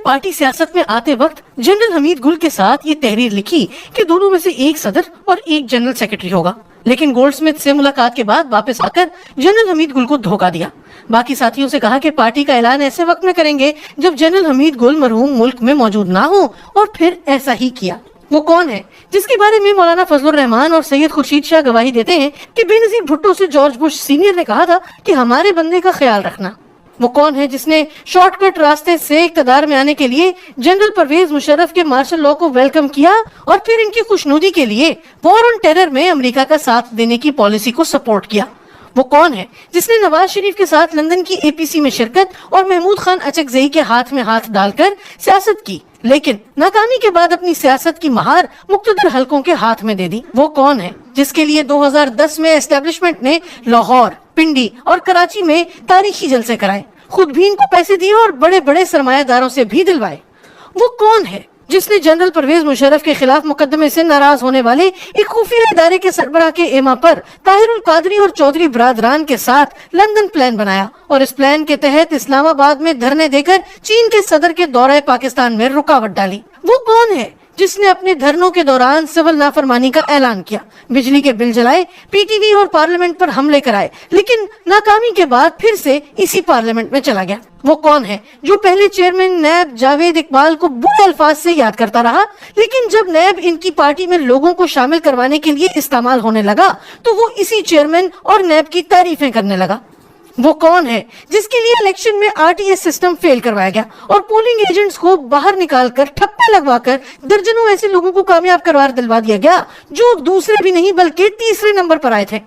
Party سیاست میں آتے وقت جنرل حمید گل کے ساتھ یہ تحریر لکھی کہ دونوں میں سے ایک صدر اور ایک جنرل سیکرٹری ہوگا، لیکن گولڈ سمتھ سے ملاقات کے بعد واپس آ کر جنرل حمید گل کو دھوکہ دیا۔ باقی ساتھیوں سے کہا کہ پارٹی کا اعلان ایسے وقت میں کریں گے جب جنرل حمید گل مرحوم ملک میں موجود نہ ہو، اور پھر ایسا ہی کیا۔ وہ کون ہے جس کے بارے میں مولانا فضل الرحمان اور سید خورشید شاہ گواہی دیتے ہیں کہ بے نظیر بھٹو سے جارج بش سینئر نے کہا تھا کہ ہمارے بندے کا خیال رکھنا؟ وہ کون ہے جس نے شارٹ کٹ راستے سے اقتدار میں آنے کے لیے جنرل پرویز مشرف کے مارشل لاء کو ویلکم کیا اور پھر ان کی خوشنودی کے لیے وار آن ٹیرر میں امریکہ کا ساتھ دینے کی پالیسی کو سپورٹ کیا؟ وہ کون ہے جس نے نواز شریف کے ساتھ لندن کی اے پی سی میں شرکت اور محمود خان اچکزئی کے ہاتھ میں ہاتھ ڈال کر سیاست کی، لیکن ناکامی کے بعد اپنی سیاست کی مہار مقتدر حلقوں کے ہاتھ میں دے دی؟ وہ کون ہے جس کے لیے 2010 میں اسٹیبلشمنٹ نے لاہور، پنڈی اور کراچی میں تاریخی جلسے کرائے، خود بھی ان کو پیسے دیے اور بڑے بڑے سرمایہ داروں سے بھی دلوائے؟ وہ کون ہے جس نے جنرل پرویز مشرف کے خلاف مقدمے سے ناراض ہونے والے ایک خفیہ ادارے کے سربراہ کے ایما پر طاہر القادری اور چودھری برادران کے ساتھ لندن پلان بنایا اور اس پلان کے تحت اسلام آباد میں دھرنے دے کر چین کے صدر کے دورہ پاکستان میں رکاوٹ ڈالی؟ وہ کون ہے جس نے اپنے دھرنوں کے دوران سول نافرمانی کا اعلان کیا، بجلی کے بل جلائے، پی ٹی وی اور پارلیمنٹ پر حملے کرائے، لیکن ناکامی کے بعد پھر سے اسی پارلیمنٹ میں چلا گیا؟ وہ کون ہے جو پہلے چیئرمین نیب جاوید اقبال کو برے الفاظ سے یاد کرتا رہا، لیکن جب نیب ان کی پارٹی میں لوگوں کو شامل کروانے کے لیے استعمال ہونے لگا تو وہ اسی چیئرمین اور نیب کی تعریفیں کرنے لگا؟ وہ کون ہے جس کے لیے الیکشن میں R T S system fail کروایا گیا اور پولنگ ایجنٹس کو باہر نکال کر ٹھپے لگوا کر درجنوں ایسے لوگوں کو کامیاب کروا دلوا دیا گیا جو دوسرے بھی نہیں بلکہ تیسرے نمبر پر آئے تھے؟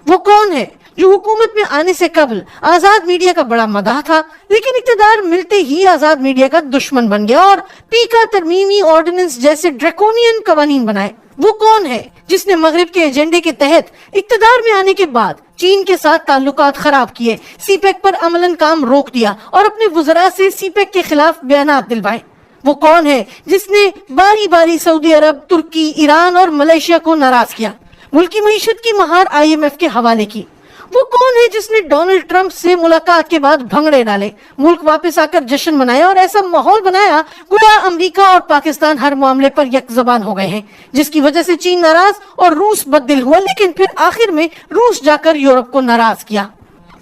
وہ کون ہے جو حکومت میں آنے سے قبل آزاد میڈیا کا بڑا مداح تھا، لیکن اقتدار ملتے ہی آزاد میڈیا کا دشمن بن گیا اور پیکا ترمیمی آرڈیننس جیسے ڈریکونین قوانین بنائے؟ وہ کون ہے جس نے مغرب کے ایجنڈے کے تحت اقتدار میں آنے کے بعد چین کے ساتھ تعلقات خراب کیے، سی پیک پر عملاً کام روک دیا اور اپنے وزراء سے سی پیک کے خلاف بیانات دلوائے؟ وہ کون ہے جس نے باری باری سعودی عرب، ترکی، ایران اور ملیشیا کو ناراض کیا، ملکی معیشت کی مہار آئی ایم ایف کے حوالے کی؟ وہ کون ہے جس نے ڈونلڈ ٹرمپ سے ملاقات کے بعد بھنگڑے ڈالے، ملک واپس آ کر جشن منایا اور ایسا ماحول بنایا گویا امریکہ اور پاکستان ہر معاملے پر یک زبان ہو گئے ہیں، جس کی وجہ سے چین ناراض اور روس بددل ہوا، لیکن پھر آخر میں روس جا کر یورپ کو ناراض کیا؟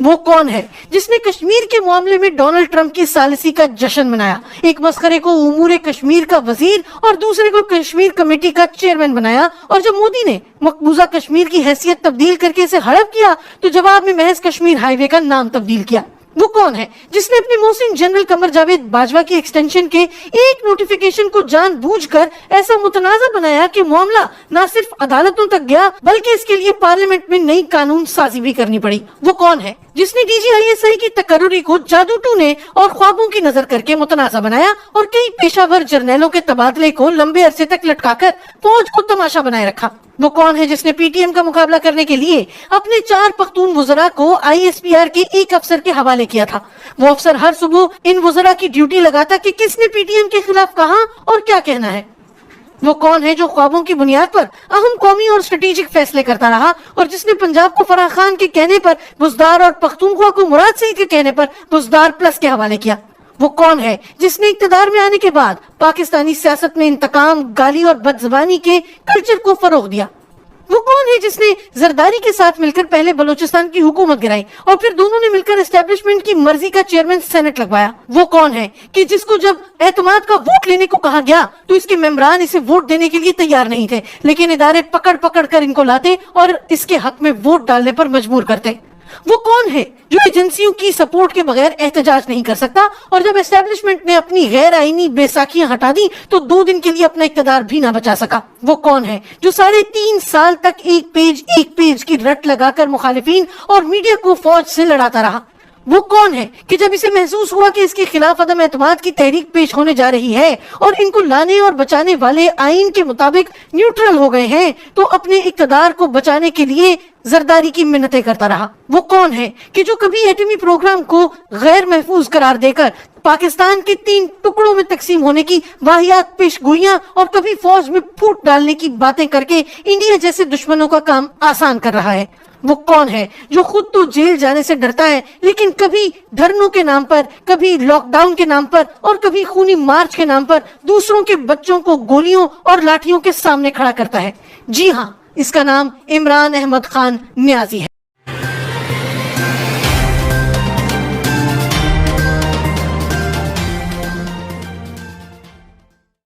وہ کون ہے جس نے کشمیر کے معاملے میں ڈونلڈ ٹرمپ کی ثالثی کا جشن منایا، ایک مسخرے کو امور کشمیر کا وزیر اور دوسرے کو کشمیر کمیٹی کا چیئرمین بنایا، اور جب مودی نے مقبوضہ کشمیر کی حیثیت تبدیل کر کے اسے ہڑپ کیا تو جواب میں محض کشمیر ہائی وے کا نام تبدیل کیا؟ وہ کون ہے جس نے اپنے محسن جنرل قمر جاوید باجوہ کی ایکسٹینشن کے ایک نوٹیفیکیشن کو جان بوجھ کر ایسا متنازع بنایا کہ معاملہ نہ صرف عدالتوں تک گیا بلکہ اس کے لیے پارلیمنٹ میں نئی قانون سازی بھی کرنی پڑی؟ وہ کون ہے جس نے D G I S I کی تقرری کو جادو ٹونے اور خوابوں کی نظر کر کے متنازع بنایا اور کئی پیشہ ور جرنیلوں کے تبادلے کو لمبے عرصے تک لٹکا کر فوج کو تماشا بنائے رکھا؟ وہ کون ہے جس نے پی ٹی ایم کا مقابلہ کرنے کے لیے اپنے 4 پختون وزراء کو آئی ایس پی آر کے ایک افسر کے حوالے کیا تھا؟ وہ افسر ہر صبح ان وزراء کی ڈیوٹی لگاتا کہ کس نے پی ٹی ایم کے خلاف کہاں اور کیا کہنا ہے؟ وہ کون ہے جو خوابوں کی بنیاد پر اہم قومی اور اسٹریٹجک فیصلے کرتا رہا اور جس نے پنجاب کو فراح خان کے کہنے پر بزدار اور پختونخوا کو مراد سعید کے کہنے پر بزدار پلس کے حوالے کیا؟ وہ کون ہے جس نے اقتدار میں آنے کے بعد پاکستانی سیاست میں انتقام، گالی اور بدزبانی کے کلچر کو فروغ دیا؟ وہ کون ہے جس نے زرداری کے ساتھ مل کر پہلے بلوچستان کی حکومت گرائی اور پھر دونوں نے مل کر اسٹیبلشمنٹ کی مرضی کا چیئرمین سینٹ لگوایا؟ وہ کون ہے کہ جس کو جب اعتماد کا ووٹ لینے کو کہا گیا تو اس کے ممبران اسے ووٹ دینے کے لیے تیار نہیں تھے، لیکن ادارے پکڑ پکڑ کر ان کو لاتے اور اس کے حق میں ووٹ ڈالنے پر مجبور کرتے؟ وہ کون ہے جو ایجنسیوں کی سپورٹ کے بغیر احتجاج نہیں کر سکتا اور جب اسٹیبلشمنٹ نے اپنی غیر آئینی بیساکھیاں ہٹا دی تو 2 دن کے لیے اپنا اقتدار بھی نہ بچا سکا؟ وہ کون ہے جو 3.5 سال تک ایک پیج کی رٹ لگا کر مخالفین اور میڈیا کو فوج سے لڑاتا رہا؟ وہ کون ہے کہ جب اسے محسوس ہوا کہ اس کے خلاف عدم اعتماد کی تحریک پیش ہونے جا رہی ہے اور ان کو لانے اور بچانے والے آئین کے مطابق نیوٹرل ہو گئے ہیں تو اپنے اقتدار کو بچانے کے لیے زرداری کی منتیں کرتا رہا؟ وہ کون ہے کہ جو کبھی ایٹمی پروگرام کو غیر محفوظ قرار دے کر پاکستان کے 3 ٹکڑوں میں تقسیم ہونے کی واہیات پیش گوئیاں اور کبھی فوج میں پھوٹ ڈالنے کی باتیں کر کے انڈیا جیسے دشمنوں کا کام آسان کر رہا ہے؟ وہ کون ہے جو خود تو جیل جانے سے ڈرتا ہے لیکن کبھی دھرنوں کے نام پر، کبھی لاک ڈاؤن کے نام پر اور کبھی خونی مارچ کے نام پر دوسروں کے بچوں کو گولیوں اور لاٹھیوں کے سامنے کھڑا کرتا ہے؟ جی ہاں، اس کا نام عمران احمد خان نیازی ہے۔